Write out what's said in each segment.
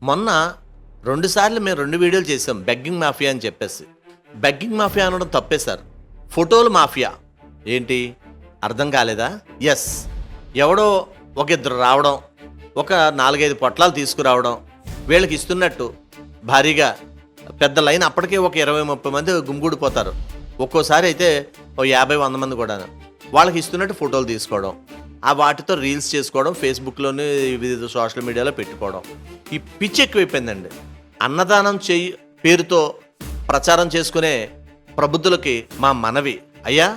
మొన్న 2 సార్లు మేము 2 వీడియోలు చేసాం బెగ్గింగ్ మాఫియా అని చెప్పేసి. బెగ్గింగ్ మాఫియా అనడం తప్పే సార్. ఫోటోలు మాఫియా ఏంటి అర్థం కాలేదా? ఎస్, ఎవడో ఒక ఇద్దరు రావడం, ఒక 4-5 పొట్లాలు తీసుకురావడం, వీళ్ళకి ఇస్తున్నట్టు భారీగా పెద్ద లైన్, అప్పటికే ఒక 20-30 మంది గుమిగూడిపోతారు. ఒక్కోసారి అయితే ఓ 50-100 మంది కూడా వాళ్ళకి ఇస్తున్నట్టు ఫోటోలు తీసుకోవడం, ఆ వాటితో రీల్స్ చేసుకోవడం, ఫేస్బుక్లోని వివిధ సోషల్ మీడియాలో పెట్టుకోవడం. ఈ పిచ్చి ఎక్కువైపోయిందండి. అన్నదానం చేయి పేరుతో ప్రచారం చేసుకునే ప్రబుద్ధులకి మా మనవి, అయ్యా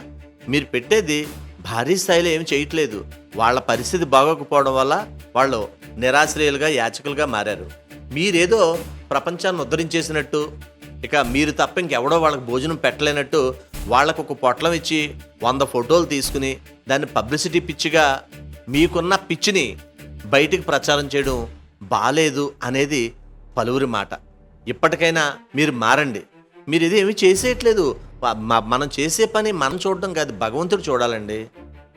మీరు పెట్టేది భారీ స్థాయిలో ఏమి చేయట్లేదు. వాళ్ళ పరిస్థితి బాగోకపోవడం వల్ల వాళ్ళు నిరాశ్రయులుగా యాచకులుగా మారారు. మీరేదో ప్రపంచాన్ని ఉద్ధరించేసినట్టు, ఇక మీరు తప్ప ఇంకెవడో వాళ్ళకి భోజనం పెట్టలేనట్టు వాళ్ళకు ఒక పొట్లం ఇచ్చి 100 ఫోటోలు తీసుకుని దాన్ని పబ్లిసిటీ పిచ్చిగా మీకున్న పిచ్చిని బయటికి ప్రచారం చేయడం బాలేదు అనేది పలువురి మాట. ఇప్పటికైనా మీరు మారండి. మీరు ఇది ఏమీ చేసేయట్లేదు. మనం చేసే పని మనం చూడడం కాదు, భగవంతుడు చూడాలండి.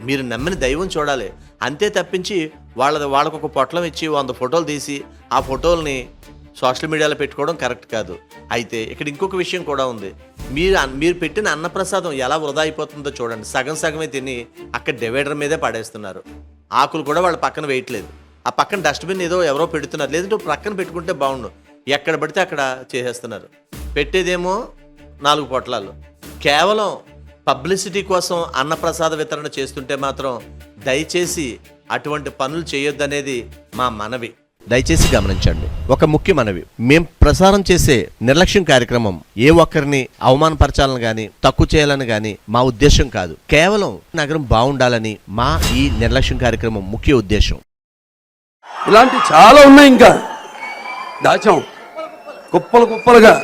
మీరు నమ్మిన దైవం చూడాలి. అంతే తప్పించి వాళ్ళకు ఒక పొట్లం ఇచ్చి 100 ఫోటోలు తీసి ఆ ఫోటోల్ని సోషల్ మీడియాలో పెట్టుకోవడం కరెక్ట్ కాదు. అయితే ఇక్కడ ఇంకొక విషయం కూడా ఉంది. మీరు పెట్టిన అన్నప్రసాదం ఎలా వృధా అయిపోతుందో చూడండి. సగం సగమే తిని అక్కడ డివైడర్ మీదే పడేస్తున్నారు. ఆకులు కూడా వాళ్ళ పక్కన వేయట్లేదు. ఆ పక్కన డస్ట్బిన్ ఏదో ఎవరో పెడుతున్నారు, లేదంటే ప్రక్కన పెట్టుకుంటే బాగుండు. ఎక్కడ పడితే అక్కడ చేసేస్తున్నారు. పెట్టేదేమో 4 పొట్లాలు. కేవలం పబ్లిసిటీ కోసం అన్నప్రసాద వితరణ చేస్తుంటే మాత్రం దయచేసి అటువంటి పనులు చేయొద్దనేది మా మనవి. దయచేసి గమనించండి. ఒక ముఖ్య మనవి, మేం ప్రసారం చేసే నిర్లక్ష్యం కార్యక్రమం ఏ ఒక్కరిని అవమానపరచాలని గాని తక్కువ చేయాలని గాని మా ఉద్దేశం కాదు. కేవలం నగరం బాగుండాలని మా ఈ నిర్లక్ష్యం కార్యక్రమం ముఖ్య ఉద్దేశం. ఇలాంటి చాలా ఉన్నాయి, ఇంకా దాచాం కుప్పలుగా.